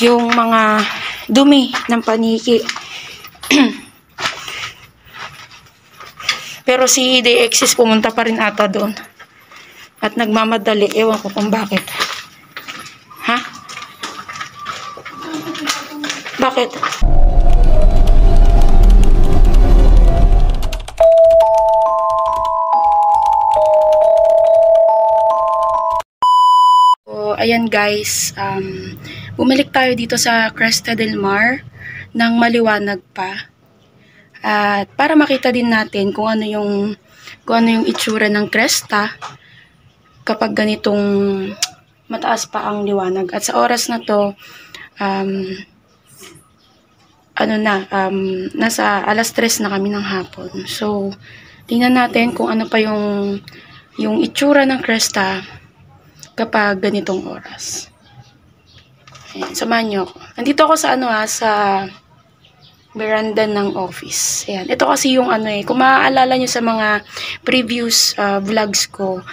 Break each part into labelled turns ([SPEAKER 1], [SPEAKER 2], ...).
[SPEAKER 1] yung mga dumi ng paniki. Pero si DXS pumunta pa rin ata doon. At nagmamadali. Ewan ko kung bakit. Ha? Bakit? So, ayan guys. Bumalik tayo dito sa Cresta del Mar nang maliwanag pa. At para makita din natin kung ano yung itsura ng Cresta kapag ganitong mataas pa ang liwanag. At sa oras na to, nasa alas 3 na kami ng hapon. So, tingnan natin kung ano pa yung itsura ng Cresta kapag ganitong oras. Ayan, samahan nyo ako. Nandito ako sa sa veranda ng office. Ayan. Ito kasi yung kung maaalala nyo sa mga previous vlogs ko,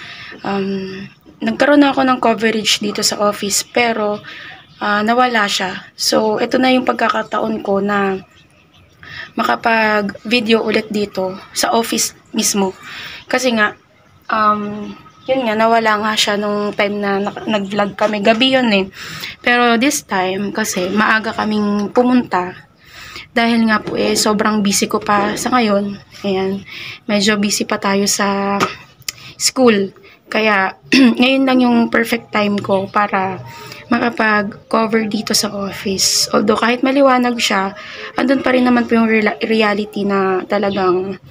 [SPEAKER 1] nagkaroon ako ng coverage dito sa office pero nawala siya. So, ito na yung pagkakataon ko na makapag-video ulit dito sa office mismo. Kasi nga, yun nga, nawala nga siya nung time na nag-vlog kami. Gabi yun eh. Pero this time, kasi maaga kaming pumunta. Dahil nga po sobrang busy ko pa sa ngayon. Ayan, medyo busy pa tayo sa school. Kaya, ngayon lang yung perfect time ko para makapag-cover dito sa office. Although, kahit maliwanag siya, andun pa rin naman po yung reality na talagang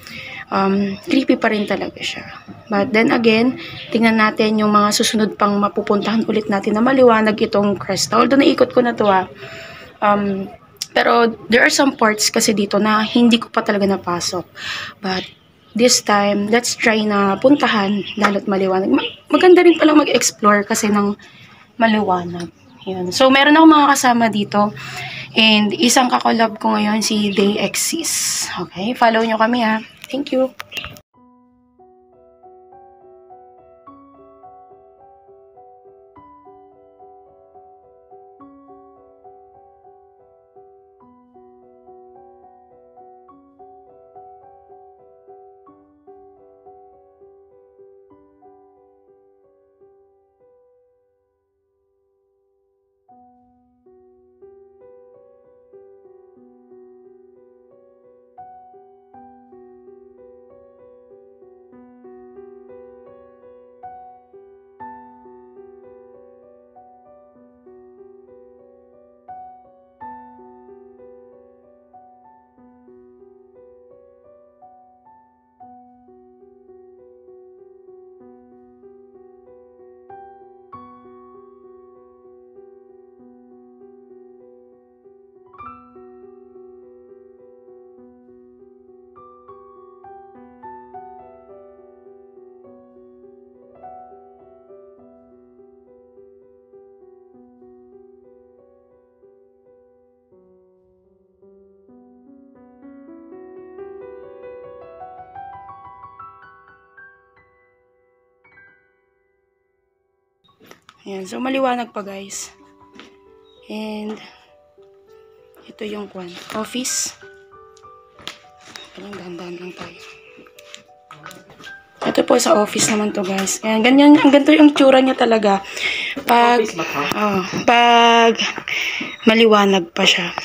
[SPEAKER 1] creepy pa rin talaga siya. But then again, tingnan natin yung mga susunod pang mapupuntahan ulit natin na maliwanag itong Cresta. Although, naikot ko na to pero there are some parts kasi dito na hindi ko pa talaga napasok. But this time, let's try na puntahan lalo't maliwanag. Maganda rin palang mag-explore kasi ng maliwanag. Yan. So, meron akong mga kasama dito. And isang kakolab ko ngayon si DXS. Okay? Follow nyo kami ha. Thank you. Ayan, so maliwanag pa guys. And ito yung office. Parang dahan-dahan lang tayo. Ito po sa office naman to guys. Ayan, ganito yung tsura niya talaga. Pag maliwanag pa siya.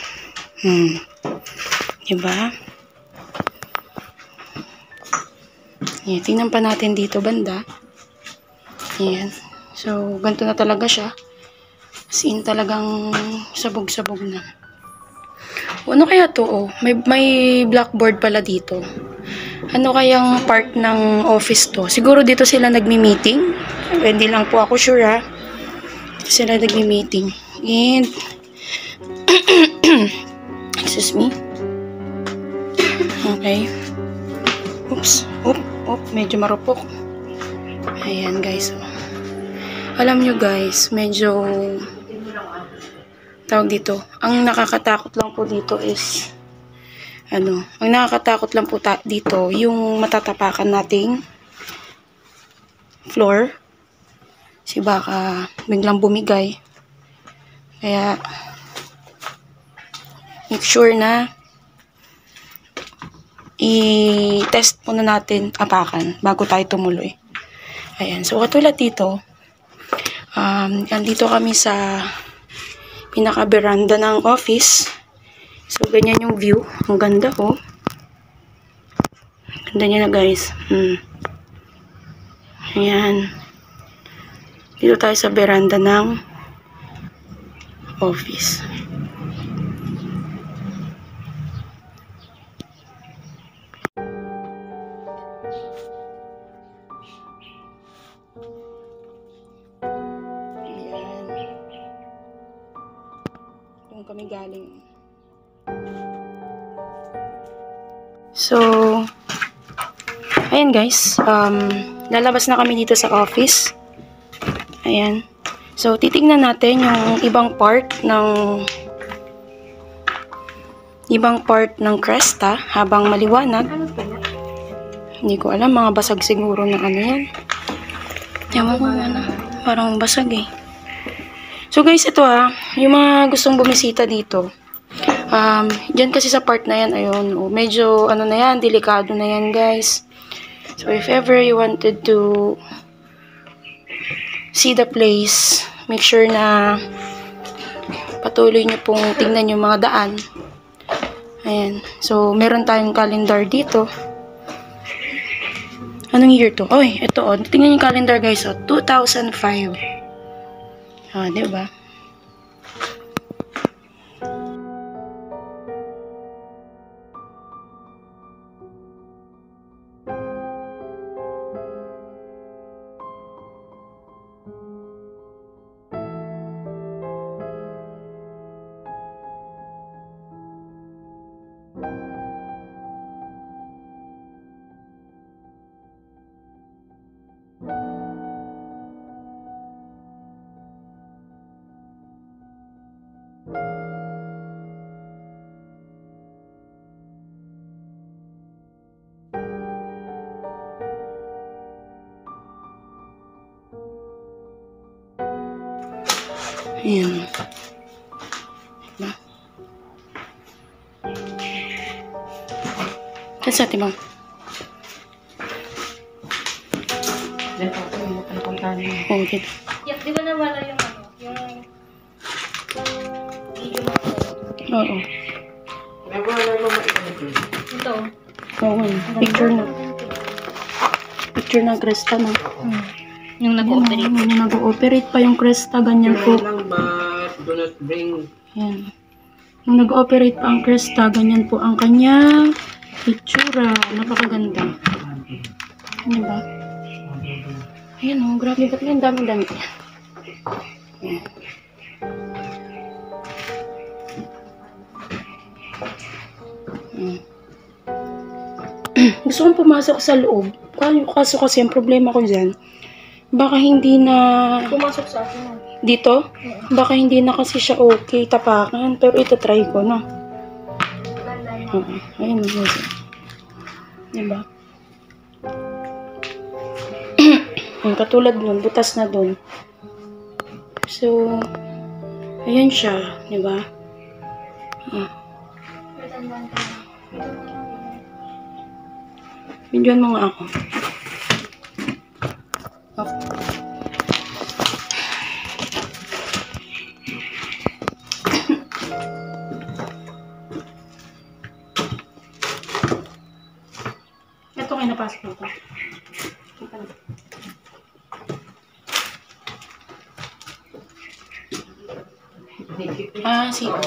[SPEAKER 1] Diba? Ayan, tingnan pa natin dito banda. Ayan. So, ganito na talaga siya. As in, talagang sabog-sabog na. Ano kaya to? May blackboard pala dito. Ano kayang part ng office to? Siguro dito sila nagmi-meeting. Hindi lang po ako sure ha. Dito sila nagmi-meeting. And, excuse me. Okay. Oops. Medyo marupok. Ayan guys. Alam nyo guys, medyo tawag dito. Ang nakakatakot lang po dito is ang nakakatakot lang po dito yung matatapakan nating floor. Kasi baka biglang bumigay. Kaya make sure na i-test muna natin apakan bago tayo tumuloy. Ayan. So, katulad dito, andito kami sa pinaka-veranda ng office. So, ganyan yung view. Ang ganda, oh. Ganda niya na, guys. Ayan. Dito tayo sa veranda ng office. Ayan. Doon kami galing. So, ayan guys, lalabas na kami dito sa office. Ayan. So, titignan natin yung ibang part ng Cresta habang maliwanag. Hindi ko alam, mga basag siguro ng ano yan. Ewan ko ano, parang basag eh. So guys, ito yung mga gustong bumisita dito. Diyan kasi sa part na yan, ayun, medyo ano na yan, delikado na yan guys. So if ever you wanted to see the place, make sure na patuloy nyo pong tingnan yung mga daan. Ayan. So meron tayong calendar dito. Anong year to? Oy, ito tingnan yung calendar guys, 2005. Diba? Ayan. Diba? Saan sa timang? Oh, dito.
[SPEAKER 2] Yeah, di ba nawala yung ano? Yung video mo?
[SPEAKER 1] Oo.
[SPEAKER 2] Ito.
[SPEAKER 1] Oo. Picture ng Cresta, no?
[SPEAKER 2] Yung nag-ooperate.
[SPEAKER 1] Yung nag-ooperate pa yung Cresta, ganyan po.
[SPEAKER 3] Do not bring.
[SPEAKER 1] Yan. Yung nag-ooperate pa ang Cresta, ganyan po ang kanyang pictura. Napakaganda. Ano ba? Ayan o, grabe. Ba't yan? Dami-dami. Ayan. Gusto kong pumasok sa loob. Kaso kasi ang problema ko dyan, baka hindi na...
[SPEAKER 2] Pumasok sa akin.
[SPEAKER 1] Dito? Baka hindi na kasi siya okay tapakan. Pero ito try ko, no? Ayan, diba? Katulad nun, butas na dun. So, ayan siya, diba? Videoan mo nga ako. Ito kayo napasok mo pa. Sige.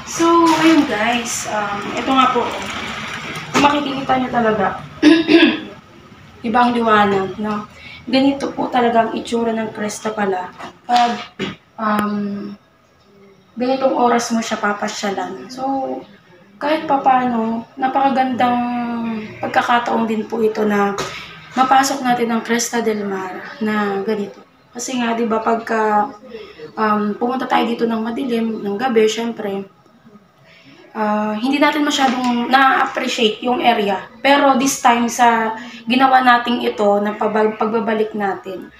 [SPEAKER 1] So, ayun guys, ito nga po, kung makikita nyo talaga, ibang liwanag, no? Ganito po talaga ang itsura ng Cresta pala. Pag, ganitong oras mo siya papasyalan. So, kahit papano, napakagandang pagkakataon din po ito na mapasok natin ang Cresta del Mar na ganito. Kasi nga, di ba, pagka pumunta tayo dito ng madilim, ng gabi, syempre, hindi natin masyadong na-appreciate yung area. Pero this time sa ginawa nating ito, na pagbabalik natin,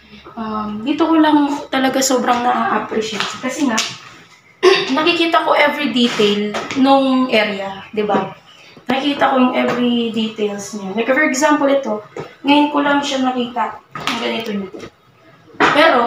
[SPEAKER 1] dito ko lang talaga sobrang na-appreciate. Kasi nga, nakikita ko every detail nung area, di ba? Nakikita ko yung every details niya. Like for example ito, ngayon ko lang siya nakita. Ang ganito niya. Pero,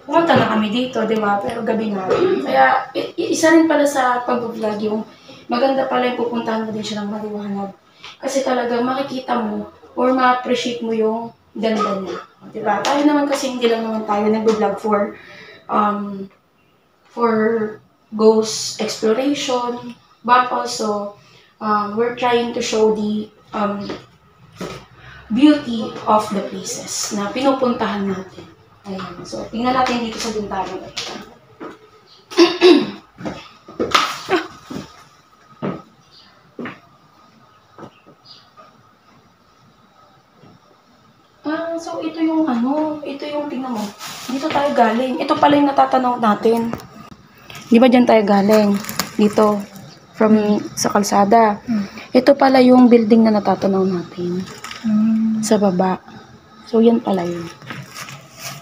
[SPEAKER 1] pumunta na kami dito, di ba? Pero gabi na. Kaya, isa rin pala sa pag-vlog yung maganda pala yung pupuntahan mo din siya ng maliwanag. Kasi talaga makikita mo or ma-appreciate mo yung ganda niya. Diba? Tayo naman kasi hindi lang naman tayo nag-vlog for ghost exploration, but also we're trying to show the beauty of the places na pinupuntahan natin. Ayan. So, tingnan natin dito sa bintana. So ito yung tingnan mo. Dito tayo galing. Ito pala yung natatanaw natin. Di ba dyan tayo galing? Dito. Sa kalsada. Ito pala yung building na natatanaw natin. Sa baba. So yan pala yun.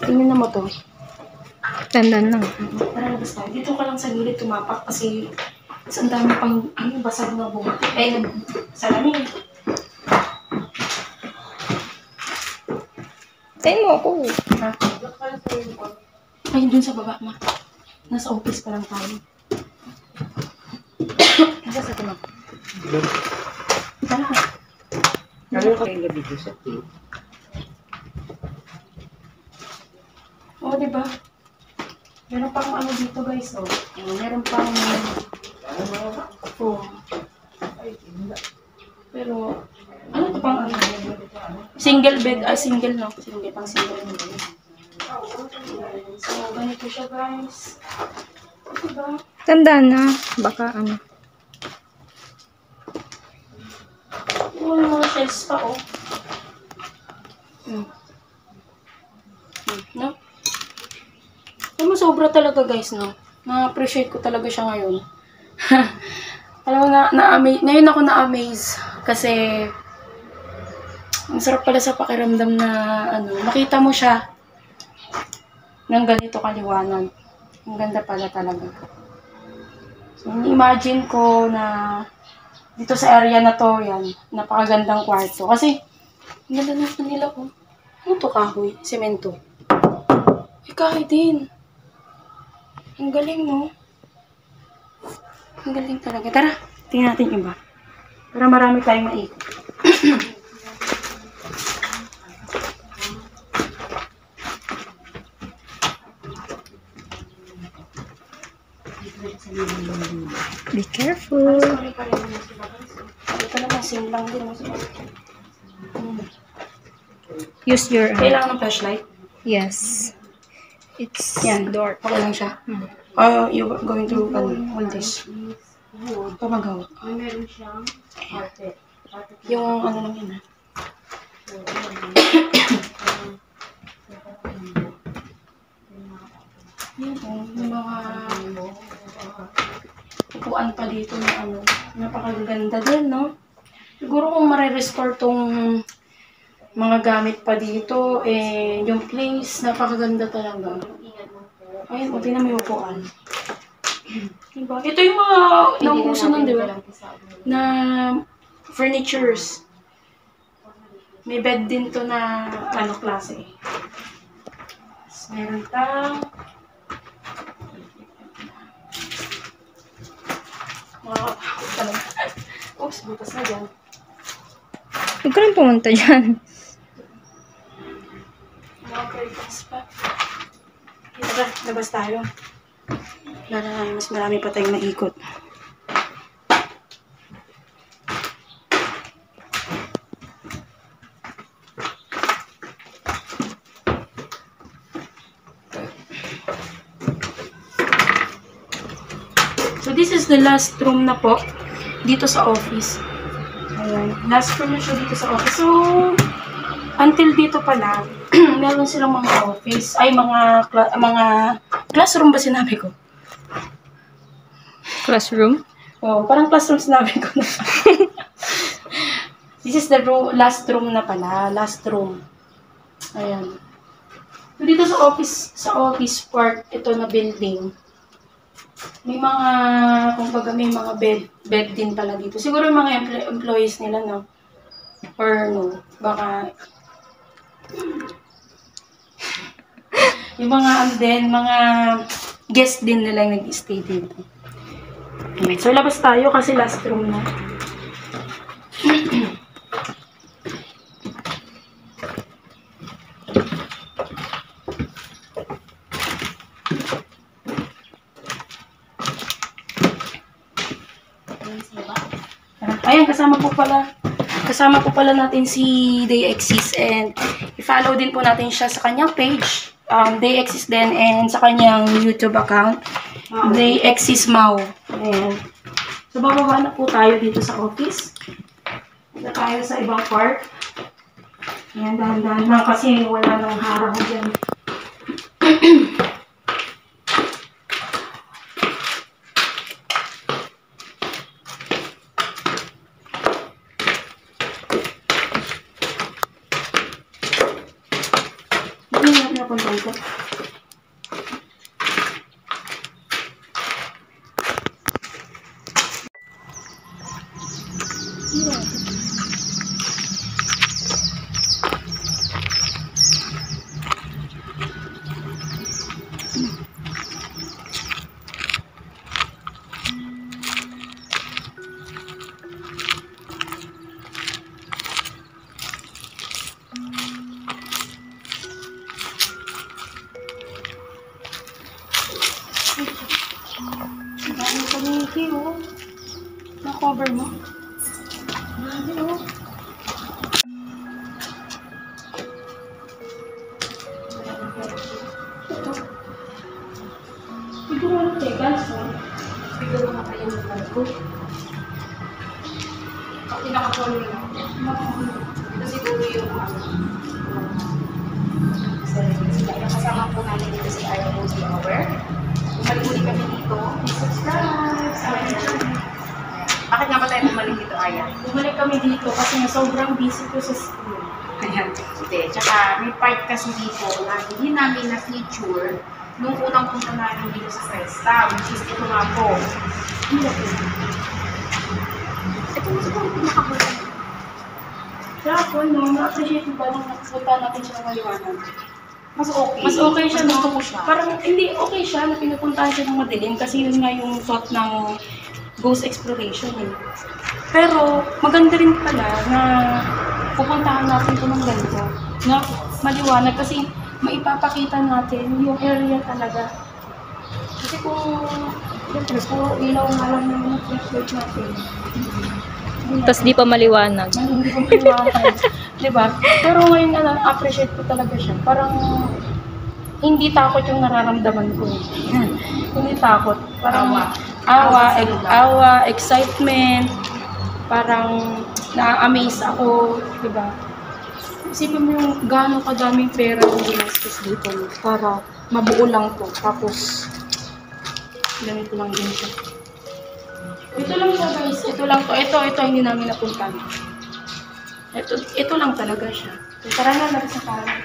[SPEAKER 1] Tingnan mo to.
[SPEAKER 2] Tandaan lang.
[SPEAKER 1] Tara, labas tayo. Dito ka lang sa gilid tumapak kasi ang dami pang basag na buhat. Salamin.
[SPEAKER 2] Tayo mo ako.
[SPEAKER 1] Ay, dun sa baba, ma. Nasa office pa lang tayo. Nasa sa ito, ma. Tala.
[SPEAKER 3] Ano kayo gabi ko sa team?
[SPEAKER 1] Oo, diba? Meron pang ano dito, guys, oh. Meron pang foam. Pero, ano ito pang ano? Single bed, single, no? Single, pang single. So, ganito siya, guys. Diba?
[SPEAKER 2] Tandaan na. Baka ano.
[SPEAKER 1] Yung mga shells pa, oh. No? Alam mo, sobra talaga, guys, no? Na-appreciate ko talaga siya ngayon. Alam mo, ngayon ako na-amaze. Kasi, ang sarap pala sa pakiramdam na, makita mo siya ng ganito kaliwanag. Ang ganda pala talaga. So, imagine ko na dito sa area na to, yan, napakagandang kwarto. Kasi, ang ganda na nila ko. Ano to, kahoy? Semento. Kahoy din. Ang galing, no? Ang galing talaga. Tara, tingnan natin iba. Para marami tayong maikot.
[SPEAKER 2] Be careful.
[SPEAKER 1] Ito naman, sim lang din.
[SPEAKER 2] Use your
[SPEAKER 1] Kailangan ng flashlight?
[SPEAKER 2] Yes. It's
[SPEAKER 1] Yan,
[SPEAKER 2] dark.
[SPEAKER 1] okay lang siya. You're going to hold this. Pamagaw.
[SPEAKER 2] Meron siyang carpet.
[SPEAKER 1] Yung ano lang yun, ha? Yung mga upuan pa dito na napakaganda din, no? Siguro kung marirestore tong mga gamit pa dito, yung place, napakaganda talaga. Ayun, tingnan mo yung upuan. Diba? Ito yung mga nauuso nun, di ba? Na furnitures. May bed din to na klase. Meron tang makakatakot talaga. Oops, butas na dyan.
[SPEAKER 2] Huwag ka rin pumunta dyan.
[SPEAKER 1] Mga curtains pa. Tara, labas tayo. Mas marami pa tayong maikot. So, this is the last room na po dito sa office. Ayan. Last room na siya dito sa office. So, until dito pala, meron silang mga office. Ay, mga classroom ba sinabi ko?
[SPEAKER 2] Classroom?
[SPEAKER 1] Oh, parang classroom sinabi ko na. This is the last room na pala. Last room. Ayan. So, dito sa office part, ito na building. May mga, kumbaga may mga bed din pala dito. Siguro yung mga employees nila, no? Or no, baka yung mga mga guest din nila yung nag-stay dito. Okay, so labas tayo kasi last room na. Ayan, kasama po pala natin si Dayexis, and i-follow din po natin siya sa kanyang page, Dayexis din, and sa kanyang YouTube account, Dayexis Mau. Ayan. So, bababa na po tayo dito sa office. Dito tayo sa ibang part. Ayan, dahan-dahan lang kasi wala nang harang dyan. Napunta. Ang kamiki, oh. Na-cover mo. Grabe, oh. Ito. Siguro ano tegas, oh. Siguro na kayo ng bago. Pag pinaka-follow na ako. Ito siguro yung kasama po namin dito si IOD Aware. Bumalik kami dito. Subscribe sa akin channel.
[SPEAKER 3] Bakit nga ba tayo bumalik dito, Aya?
[SPEAKER 1] Bumalik kami dito kasi nga sobrang busy ko sa school.
[SPEAKER 3] Ayan. Hindi. Tsaka may part kasi dito na hindi namin na-feature nung unang punta namin dito sa Cresta, which is ito nga po. Ito mo siguro pinakabulan.
[SPEAKER 1] Kaya ako, no, na-appreciate ba nung nakapunta natin siya ng maliwanag?
[SPEAKER 3] Mas okay.
[SPEAKER 1] Mas okay siya,
[SPEAKER 3] Mas
[SPEAKER 1] no?
[SPEAKER 3] gusto ko siya.
[SPEAKER 1] Parang, hindi, okay siya na pinupuntahan siya ng madilim kasi yun nga yung thought ng ghost exploration, eh. Pero, maganda rin pala na pupuntahan natin ito ng ganito, na maliwanag kasi maipapakita natin yung area talaga. Kasi kung, siyempre, puro ilaw nga lang yung flashlight natin.
[SPEAKER 2] Tapos di pa maliwanag.
[SPEAKER 1] Hindi ko maliwanag. Diba? Pero ngayon na appreciate ko talaga siya. Parang hindi takot yung nararamdaman ko. Hindi takot. Parang awa, excitement. Parang na-amaze ako. Diba? Isipin mo yung gano'ng kadaming pera yung ginastos dito para mabuo lang to. Tapos, ganito lang din siya. Ito lang siya, guys. Ito lang to. Ito hindi namin napuntahan. Ito lang talaga siya. So, tara na natin sa parang.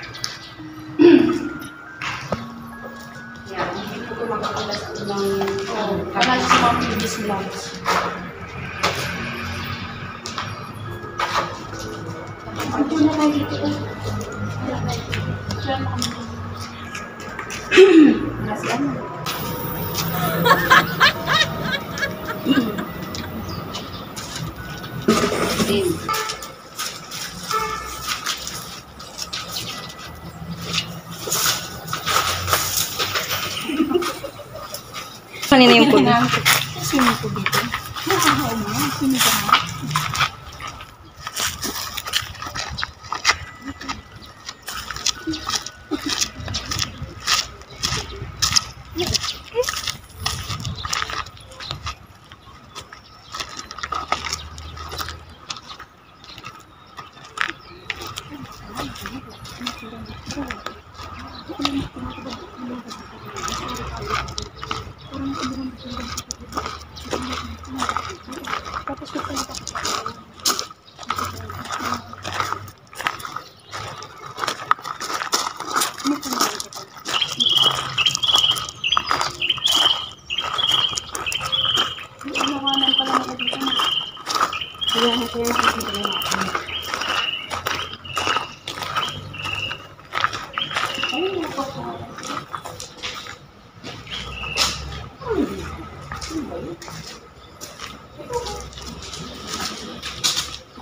[SPEAKER 3] Yan. Hindi ko makakala sa ibang
[SPEAKER 1] Kanal sa mga previous vlogs. Ito na tayo dito. Diyan na kami.
[SPEAKER 3] Nasi ano?
[SPEAKER 2] Kanina yung puno.
[SPEAKER 1] Sino po dito? Oo mo. Sino ka na?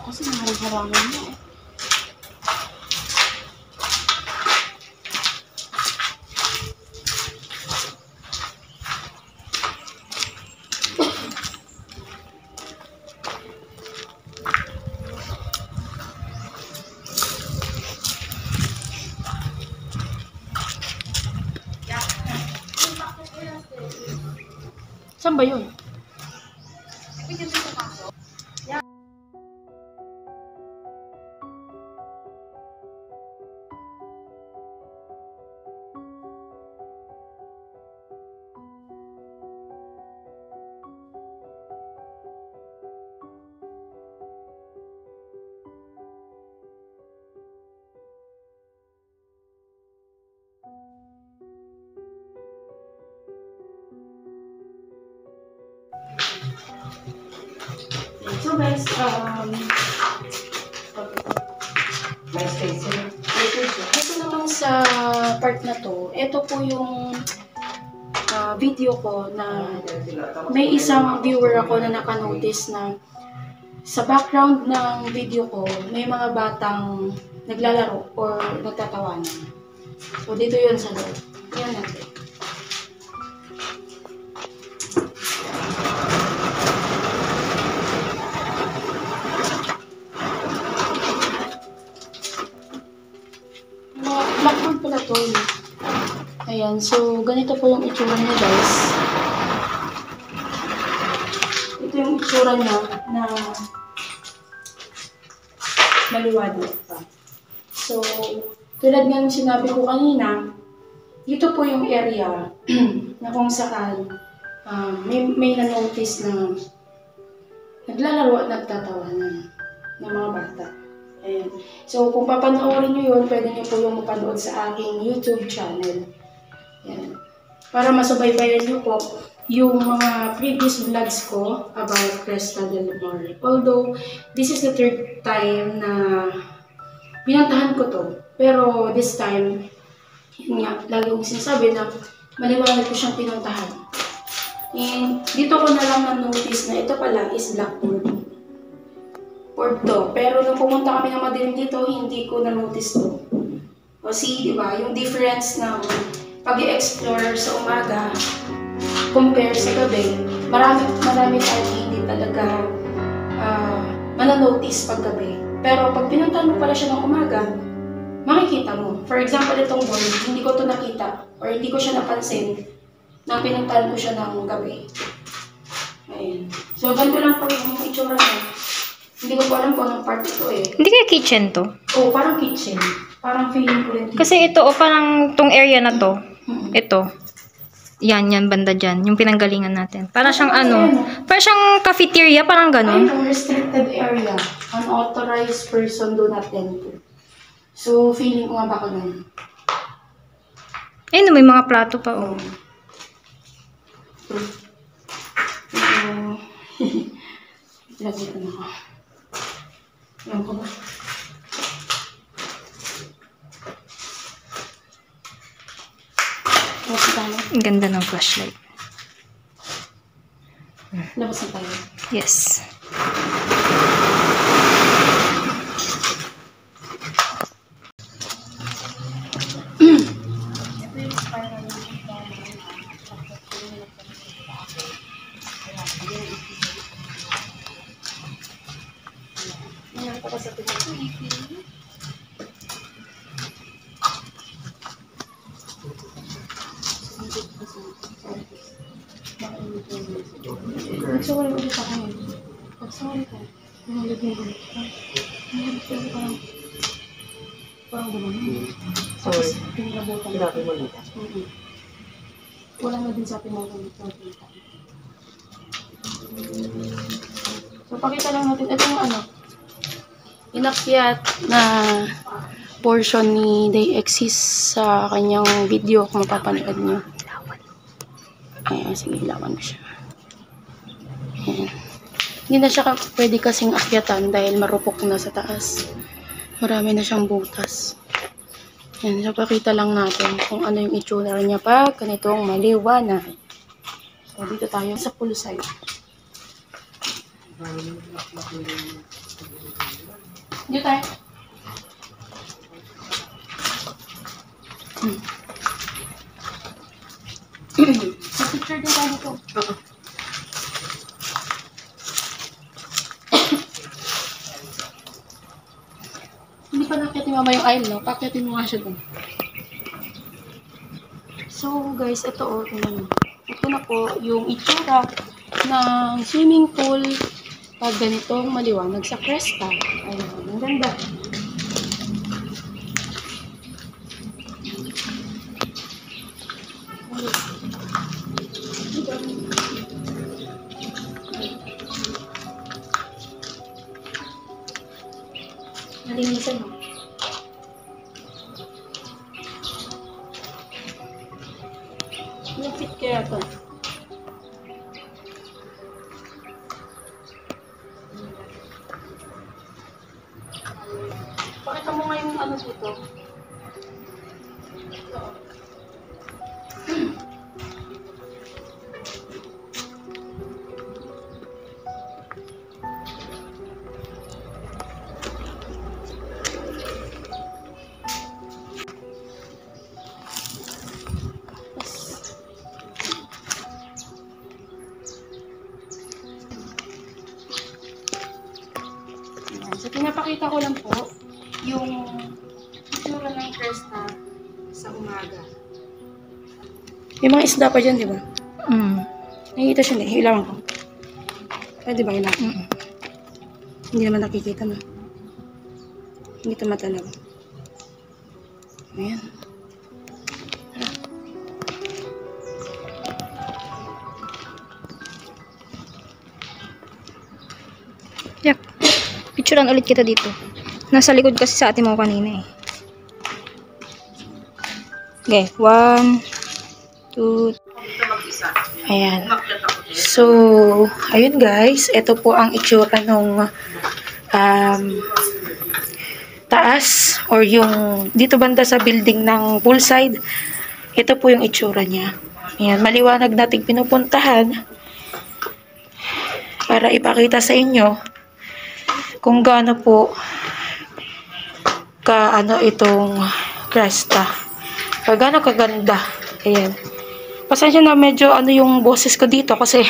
[SPEAKER 3] Kasi naharang-harangan mo.
[SPEAKER 1] Saan ba yun? So guys, ito naman sa part na to, ito po yung video ko na may isang viewer ako na nakanotice na sa background ng video ko, may mga batang naglalaro or nagtatawanan. So dito yun sa loob. Yan natin. Blackboard pala to. Ayan, so ganito po yung itsura niya guys. Ito yung itsura niya na maliwanag pa. So, tulad nga ng sinabi ko kanina, dito po yung area na kung saan may na-notice na naglalaro at nagtatawanan ng mga bata. Ayan. So, kung papanoorin nyo yun, pwede nyo po yung mapanood sa aking YouTube channel. Ayan. Para masubaybayan nyo po yung mga previous vlogs ko about Cresta del Mar. Although, this is the third time na pinuntahan ko to. Pero this time, yun nga, lagi kong sinasabi na maliwanag ko siyang pinuntahan. And dito ko na lang na-notice na ito pala is blackboard. To. Pero nung pumunta kami ng madilim dito, hindi ko na-notice to. O see, di ba, yung difference ng pag-i-explore sa umaga compare sa gabi, marami tayo hindi talaga mananotice pag gabi. Pero pag pinuntahan mo pala siya ng umaga, makikita mo. For example, itong board, hindi ko to nakita or hindi ko siya napansin nang pinuntahan ko siya ng gabi. Ayan. So, ganito lang po yung itsura niya. Hindi ko po alam kung anong part ito eh.
[SPEAKER 2] Hindi kaya kitchen to?
[SPEAKER 1] Oo, parang kitchen. Parang feeling ko rin kitchen.
[SPEAKER 2] Kasi ito, parang tong area na to. Ito. Yan, banda dyan. Yung pinanggalingan natin. Parang siyang parang siyang cafeteria, parang gano'n.
[SPEAKER 1] Ayun, restricted area. Unauthorized person do not enter. So, feeling ko nga baka ganun.
[SPEAKER 2] Ayun, may mga plato pa, oh.
[SPEAKER 1] Lagi ko na. Ayan ko ba? Labas na tayo.
[SPEAKER 2] Ang ganda ng flashlight.
[SPEAKER 1] Labas na tayo.
[SPEAKER 2] Yes.
[SPEAKER 1] Sorry ulit ako ngayon. Sorry ka. Nangyayag mo ulit ka. Nangyayag ka parang gano'n. Sorry. Pinabutan.
[SPEAKER 4] Sinabi mo ulit.
[SPEAKER 1] Wala na din sa pinagulita. So, Papakita lang natin. Ito yung ano, inakyat na portion ni DayXis sa kanyang video kung mapapanood nyo. Ayan, sige, ilawan ko siya. Ayan. Hindi na siya pwede kasing akyatan dahil marupok na sa taas. Marami na siyang butas. Ayan, so pakita lang natin kung ano yung itsura niya pag ganitong maliwanag. So, dito tayo sa poolside. Dito tayo. Picture din tayo dito. Hindi pa nakita mama yung aisle, no? Pakitin mo nga siya dun. So, guys, ito o. Ito na po yung itsura ng swimming pool pag ganitong maliwanag sa Cresta. Ayan, ang ganda. Nalinisan mo. Lapit kaya ito. Pakita mo nga yung ano dito. So, pinapakita ko lang po yung itsura ng Cresta sa umaga. May mga isda pa dyan, di ba? Nakikita siya, hilawan ko. Pwede ba hilawan? Hindi naman nakikita na. Hindi ito matalaw. Ayan.
[SPEAKER 2] Yak. Picturean ulit kita dito. Nasa likod kasi sa ate mo kanina eh. Okay, 1, 2,
[SPEAKER 1] Ayan. So, ayun guys. Ito po ang itsura ng taas or yung dito banda sa building ng poolside. Ito po yung itsura niya. Ayan. Maliwanag nating pinupuntahan para ipakita sa inyo kung gaano po itong Cresta. Gaano kaganda. Ayan. Pasensya na medyo yung boses ko dito kasi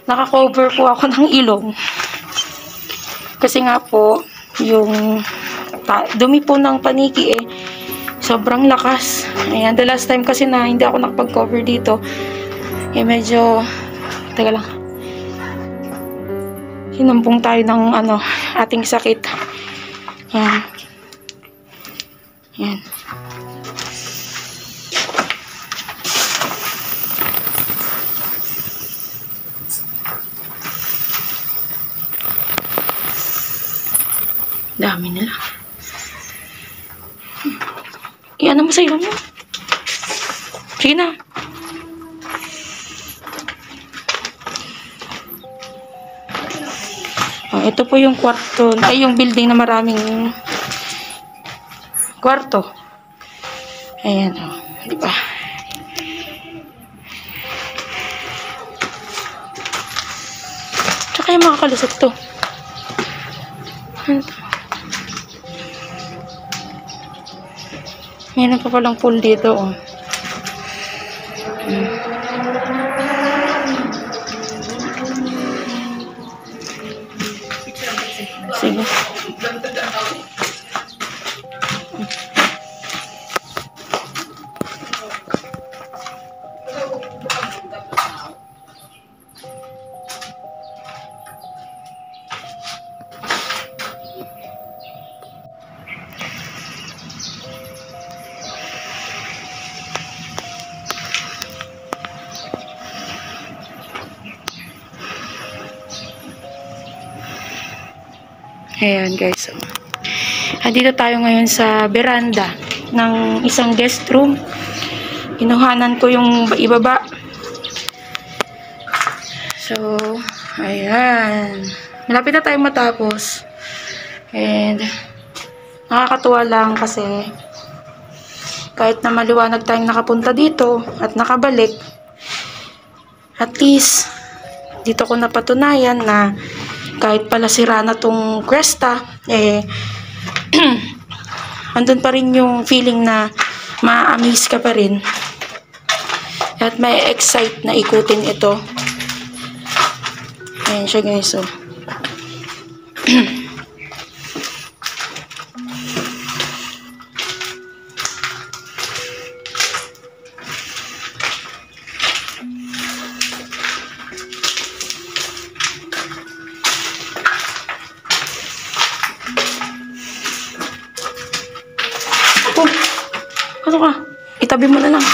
[SPEAKER 1] naka-cover po ako ng ilong. Kasi nga po yung dumi po ng paniki sobrang lakas. Ayan. The last time kasi na hindi ako nakapag-cover dito medyo teka lang. Hinampong tayo ng ating sakit. Yan. Yan. Dami nila. Iyan mo sa iyo mo. Sige na. Ito po yung kwarto, yung building na maraming kwarto. Ayan, di ba? Tsaka yung mga kalusot to. Mayroon pa palang pool dito, oh. Sige. Ayan guys. So, dito tayo ngayon sa veranda ng isang guest room. Kinuhanan ko yung ibaba. So, ayan. Malapit na tayong matapos. And, nakakatuwa lang kasi kahit na maliwanag tayong nakapunta dito at nakabalik, at least, dito ko napatunayan na kahit pala sira na tong Cresta, andun pa rin yung feeling na ma-amaze ka pa rin. At may excite na ikutin ito. Ayan siya guys, so. Ano ka? Itabi mo na lang.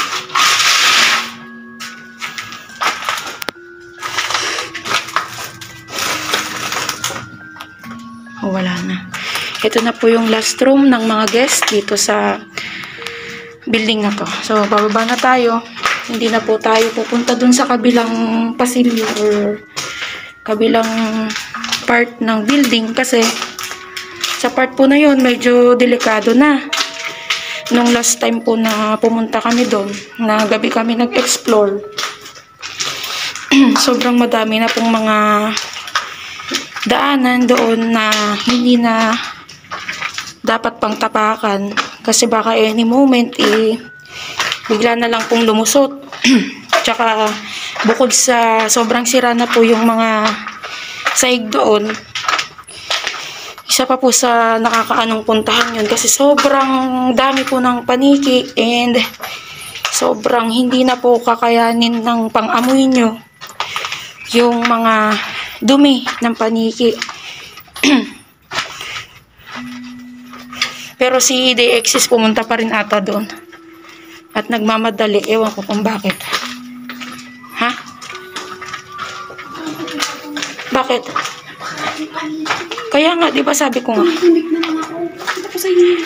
[SPEAKER 1] Oh, wala na. Ito na po yung last room ng mga guests dito sa building na to. So, bababa na tayo. Hindi na po tayo pupunta dun sa kabilang pasilyo or kabilang part ng building kasi sa part po na yun, medyo delikado na. Nung last time po na pumunta kami doon, na gabi kami nag-explore, sobrang madami na pong mga daanan doon na hindi na dapat pang tapakan. Kasi baka any moment, bigla na lang pong lumusot. Tsaka, bukod sa sobrang sira na po yung mga saig doon, isa pa po sa nakakaanong puntahan yun kasi sobrang dami po ng paniki and sobrang hindi na po kakayanin ng pang-amoy nyo yung mga dumi ng paniki. Pero si DXS pumunta pa rin ata doon at nagmamadali, ewan ko kung bakit. Ha? Bakit? Kaya nga, di ba sabi ko nga.
[SPEAKER 3] Tumahimik na lang ako. Hindi ko sa inyo.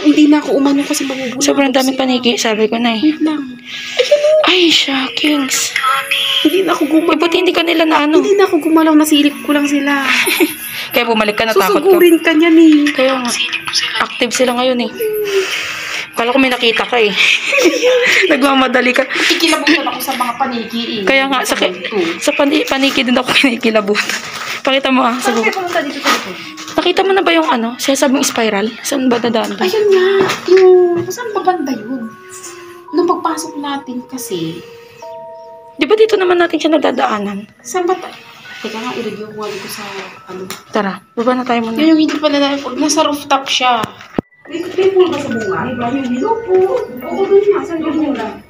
[SPEAKER 3] Hindi na ako umano kasi magugulat.
[SPEAKER 1] Sobrang daming paniki, sabi ko na eh.
[SPEAKER 3] Wait lang.
[SPEAKER 1] Ay, shockings.
[SPEAKER 3] Hindi na ako gumalaw.
[SPEAKER 1] Buti hindi ka nila na ano.
[SPEAKER 3] Hindi na ako gumalaw. Nasilip ko lang sila.
[SPEAKER 1] Kaya bumalik ka, natakot ka.
[SPEAKER 3] Susugurin ka niyan eh.
[SPEAKER 1] Kaya nga, active sila ngayon eh. Kala ko may nakita ka eh. Nagmamadali ka.
[SPEAKER 3] Kikilabutan ako sa mga paniki eh.
[SPEAKER 1] Kaya nga, sa paniki din ako kinikilabutan. Pakita mo sa
[SPEAKER 3] Saan
[SPEAKER 1] buka.
[SPEAKER 3] kayo pumunta dito sa likod?
[SPEAKER 1] Nakita mo na ba yung ano? Sinasabing spiral? Saan ba dadaan doon?
[SPEAKER 3] Ayun nga. Yung... Saan ba banda yun? Nung pagpasok natin kasi...
[SPEAKER 1] Di ba dito naman natin siya nadadaanan?
[SPEAKER 3] Saan ba... Teka nga, i-review ko ko sa... Ano?
[SPEAKER 1] Tara, baba na tayo muna.
[SPEAKER 3] Yung hindi pala na... Nasa rooftop siya. May pool ba sa bunga? Diba? Yung below pool. Oo, doon nga. Saan yung bunga?